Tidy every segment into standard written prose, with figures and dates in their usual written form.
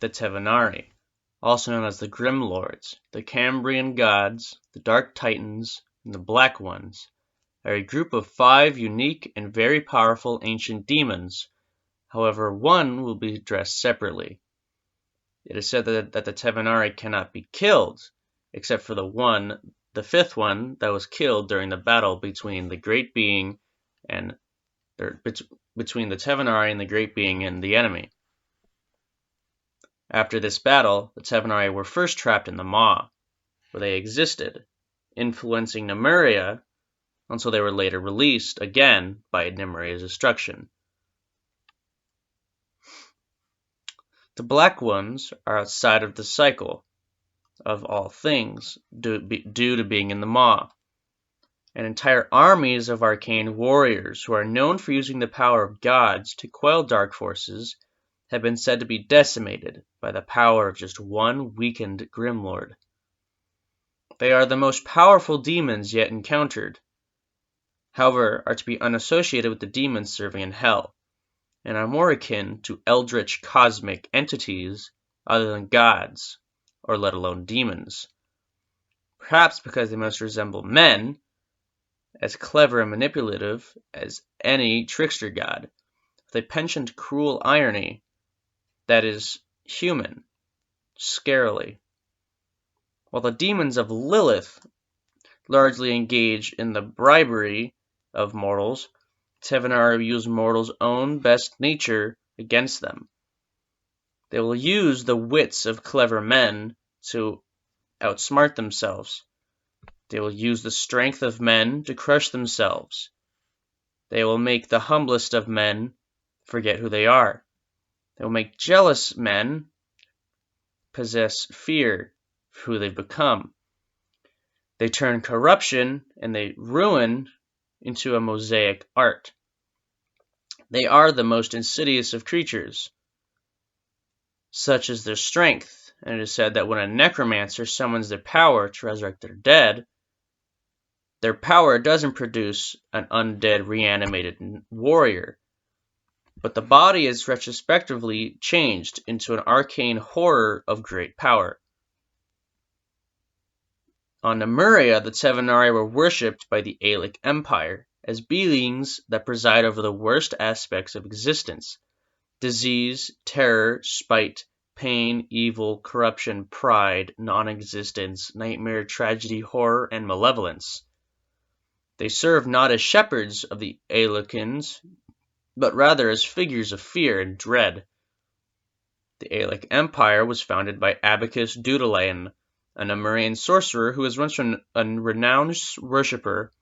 the Tevanari, also known as the Grim Lords, the Cambrian gods, the Dark Titans, and the Black Ones, are a group of 5 unique and very powerful ancient demons. However, one will be addressed separately. It is said that the Tevanari cannot be killed, except for the fifth one that was killed during the battle between the Great Being and between the Tevanari and the Great Being and the enemy. After this battle, the Tevanari were first trapped in the Maw, where they existed, influencing Lemuria until they were later released again by Lemuria's destruction. The Black Ones are outside of the cycle of all things due to being in the Maw, and entire armies of arcane warriors who are known for using the power of gods to quell dark forces have been said to be decimated by the power of just one weakened Grimlord. They are the most powerful demons yet encountered, however, are to be unassociated with the demons serving in hell, and are more akin to eldritch cosmic entities other than gods, or let alone demons. Perhaps because they most resemble men, as clever and manipulative as any trickster god, with a penchant cruel irony that is human, scarily. While the demons of Lilith largely engage in the bribery of mortals, Tevanari use mortals' own best nature against them. They will use the wits of clever men to outsmart themselves. They will use the strength of men to crush themselves. They will make the humblest of men forget who they are. They will make jealous men possess fear for who they've become. They turn corruption and they ruin into a mosaic art. They are the most insidious of creatures. Such is their strength, and it is said that when a necromancer summons their power to resurrect their dead, their power doesn't produce an undead reanimated warrior, but the body is retrospectively changed into an arcane horror of great power. On Lemuria, the Tevanari were worshipped by the Aelic Empire as beings that preside over the worst aspects of existence: disease, terror, spite, pain, evil, corruption, pride, non-existence, nightmare, tragedy, horror, and malevolence. They serve not as shepherds of the Aelicans, but rather as figures of fear and dread. The Aelic Empire was founded by Abacus Dudelain, a Lemurian sorcerer who was once a renowned worshipper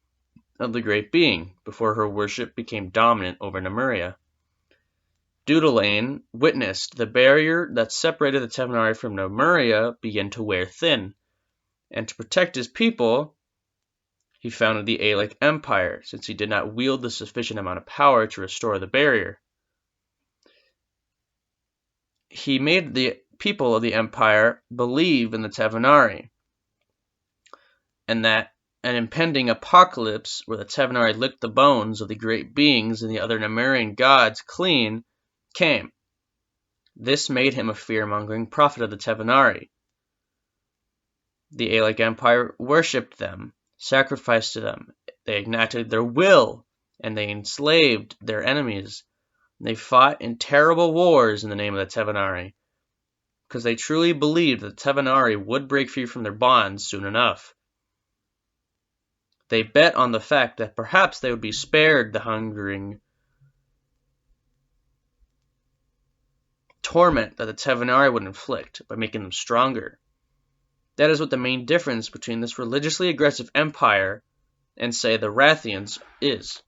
of the Great Being before her worship became dominant over Lemuria. Dudelain witnessed the barrier that separated the Tevanari from Lemuria begin to wear thin, and to protect his people, he founded the Aelic Empire, since he did not wield the sufficient amount of power to restore the barrier. He made the people of the empire believe in the Tevanari, and that an impending apocalypse where the Tevanari licked the bones of the great beings and the other Lemurian gods clean came. This made him a fear-mongering prophet of the Tevanari. The Aelic Empire worshipped them, sacrificed to them, they enacted their will, and they enslaved their enemies. They fought in terrible wars in the name of the Tevanari, because they truly believed that the Tevanari would break free from their bonds soon enough. They bet on the fact that perhaps they would be spared the hungering torment that the Tevanari would inflict by making them stronger. That is what the main difference between this religiously aggressive empire and, say, the Rathians is.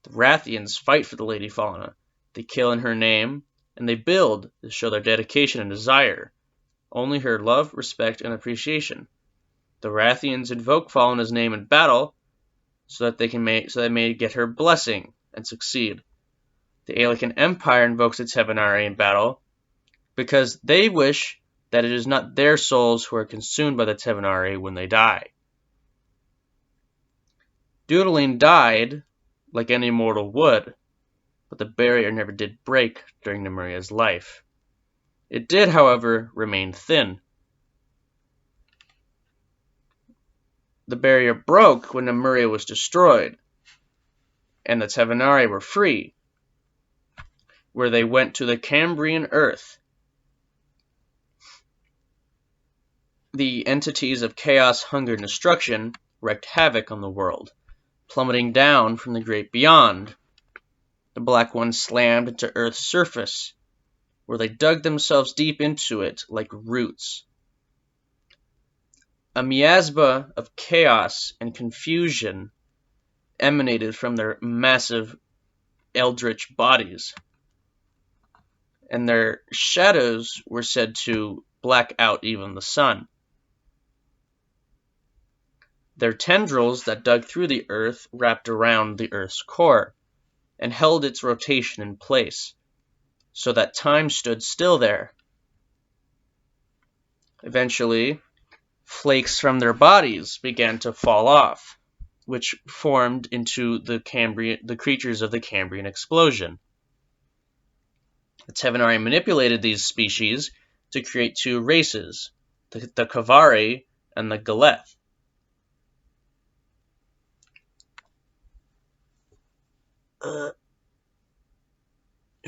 The Rathians fight for the Lady Fauna. They kill in her name, and they build to show their dedication and desire, only her love, respect, and appreciation. The Rathians invoke Fauna's name in battle so that they may get her blessing and succeed. The Aelican Empire invokes the Tevanari in battle because they wish that it is not their souls who are consumed by the Tevanari when they die. Dudelain died like any mortal would, but the barrier never did break during Lemuria's life. It did, however, remain thin. The barrier broke when Lemuria was destroyed, and the Tevanari were free, where they went to the Cambrian Earth. The entities of chaos, hunger, and destruction wreaked havoc on the world, plummeting down from the great beyond. The Black Ones slammed into Earth's surface, where they dug themselves deep into it like roots. A miasma of chaos and confusion emanated from their massive eldritch bodies, and their shadows were said to black out even the sun. Their tendrils that dug through the earth wrapped around the earth's core and held its rotation in place, so that time stood still there. Eventually, flakes from their bodies began to fall off, which formed into the creatures of the Cambrian explosion. The Tevanari manipulated these species to create two races, the Kavari and the Galeth.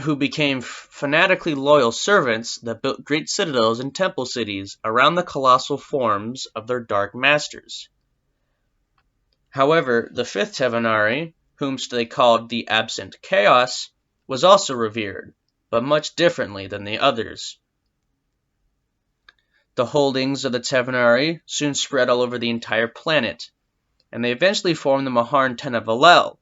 Who became fanatically loyal servants that built great citadels and temple cities around the colossal forms of their dark masters. However, the fifth Tevanari, whom they called the Absent Chaos, was also revered, but much differently than the others. The holdings of the Tevanari soon spread all over the entire planet, and they eventually formed the Maharn Tenevalel,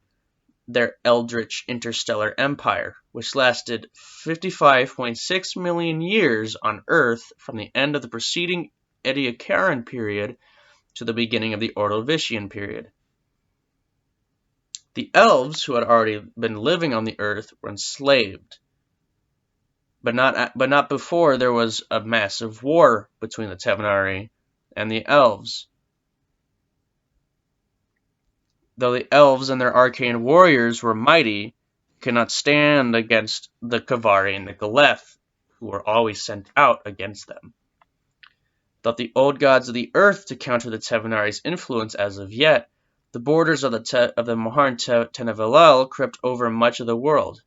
their eldritch interstellar empire, which lasted 55.6 million years on Earth from the end of the preceding Ediacaran period to the beginning of the Ordovician period. The elves, who had already been living on the Earth, were enslaved, but not before there was a massive war between the Tevanari and the elves. Though the elves and their arcane warriors were mighty, could not stand against the Kavari and the Galeth, who were always sent out against them. Thought the old gods of the earth to counter the Tevanari's influence as of yet, the borders of the Maharn Tenevalel crept over much of the world.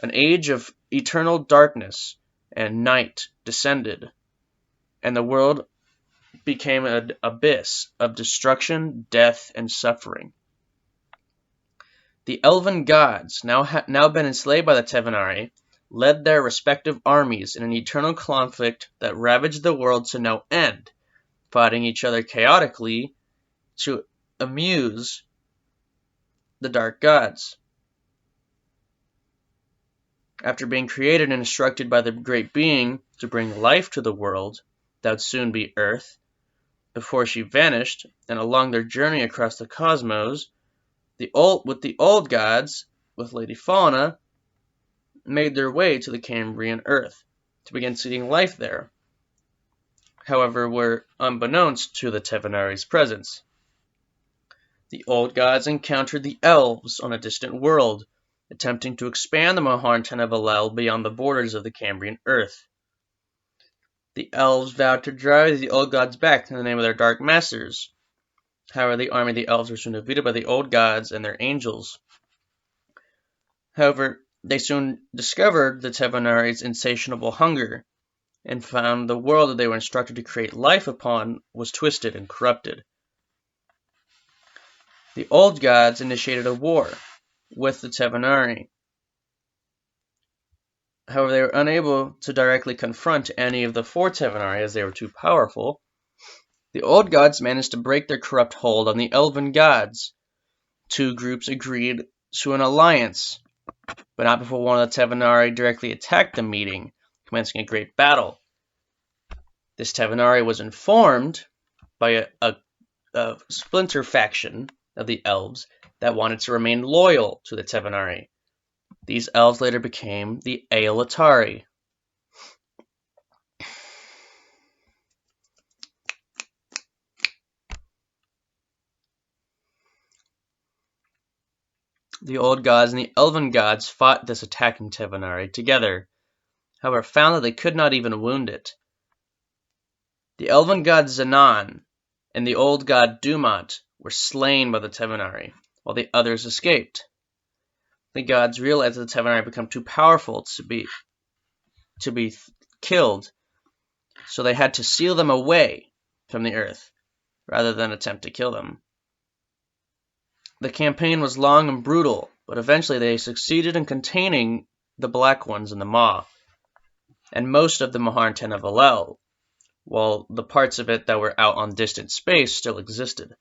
An age of eternal darkness and night descended, and the world became an abyss of destruction, death, and suffering. The elven gods, now been enslaved by the Tevanari, led their respective armies in an eternal conflict that ravaged the world to no end, fighting each other chaotically to amuse the dark gods. After being created and instructed by the Great Being to bring life to the world that would soon be Earth, before she vanished, and along their journey across the cosmos, the old gods, with Lady Fauna, made their way to the Cambrian Earth to begin seeding life there. However, were unbeknownst to the Tevanari's presence. The old gods encountered the elves on a distant world, attempting to expand the Maharn Tenevalel beyond the borders of the Cambrian Earth. The elves vowed to drive the old gods back in the name of their dark masters. However, the army of the elves were soon defeated by the old gods and their angels. However, they soon discovered the Tevanari's insatiable hunger, and found the world that they were instructed to create life upon was twisted and corrupted. The old gods initiated a war with the Tevanari. However, they were unable to directly confront any of the four Tevanari as they were too powerful. The old gods managed to break their corrupt hold on the elven gods. Two groups agreed to an alliance, but not before one of the Tevanari directly attacked the meeting, commencing a great battle. This Tevanari was informed by a splinter faction of the elves that wanted to remain loyal to the Tevanari. These elves later became the Aelatari. The old gods and the elven gods fought this attacking Tevanari together. however, found that they could not even wound it. The elven god Zanan and the old god Dumat were slain by the Tevanari, while the others escaped. The gods realized that the Tevanari had become too powerful to be killed, so they had to seal them away from the earth, rather than attempt to kill them. The campaign was long and brutal, but eventually they succeeded in containing the Black Ones in the Maw, and most of the Maharten of Alel, while the parts of it that were out on distant space still existed.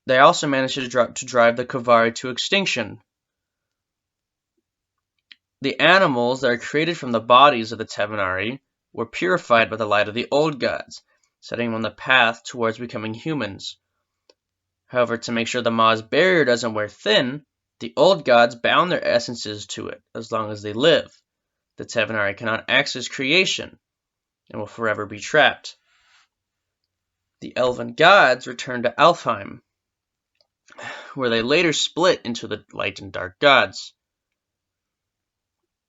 They also managed to drive the Tevanari to extinction. The animals that are created from the bodies of the Tevanari were purified by the light of the old gods, setting them on the path towards becoming humans. However, to make sure the Maw's barrier doesn't wear thin, the old gods bound their essences to it as long as they live. The Tevanari cannot access creation and will forever be trapped. The elven gods returned to Alfheim, where they later split into the light and dark gods.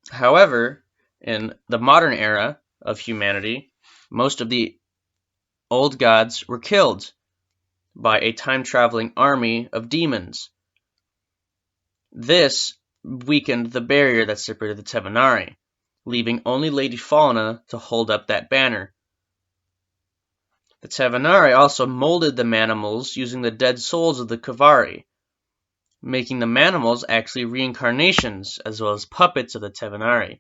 However, in the modern era of humanity, most of the old gods were killed by a time-traveling army of demons. This weakened the barrier that separated the Tevanari, leaving only Lady Falna to hold up that banner. The Tevanari also molded the manimals using the dead souls of the Kavari, making the manimals actually reincarnations as well as puppets of the Tevanari.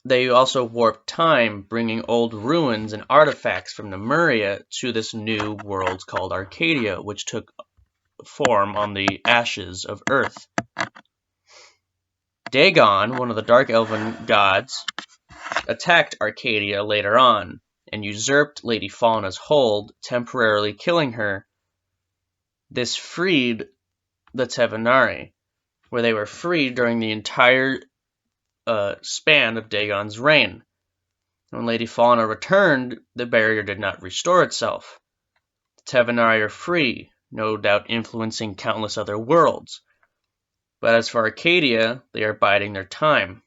They also warped time, bringing old ruins and artifacts from Lemuria to this new world called Arcadia, which took form on the ashes of Earth. Dagon, one of the Dark Elven gods, attacked Arcadia later on and usurped Lady Falna's hold, temporarily killing her. This freed the Tevanari, where they were free during the entire span of Dagon's reign. When Lady Falna returned, the barrier did not restore itself. The Tevanari are free, no doubt influencing countless other worlds. But as for Arcadia, they are biding their time.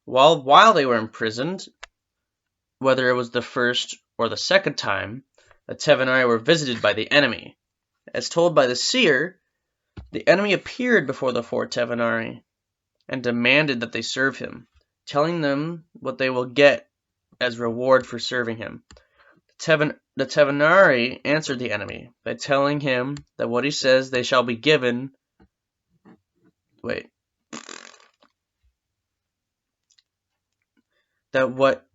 While they were imprisoned, whether it was the first or the second time, the Tevanari were visited by the enemy. As told by the seer, the enemy appeared before the four Tevanari and demanded that they serve him, telling them what they will get as reward for serving him. The Tevanari answered the enemy by telling him that what he says they shall be given. That what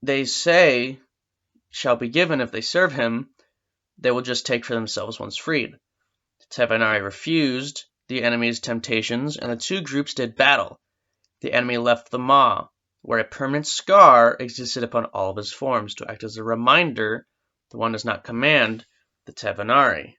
they say shall be given if they serve him, they will just take for themselves once freed. The Tevanari refused the enemy's temptations, and the two groups did battle. The enemy left the Maw, where a permanent scar existed upon all of his forms, to act as a reminder that one does not command the Tevanari.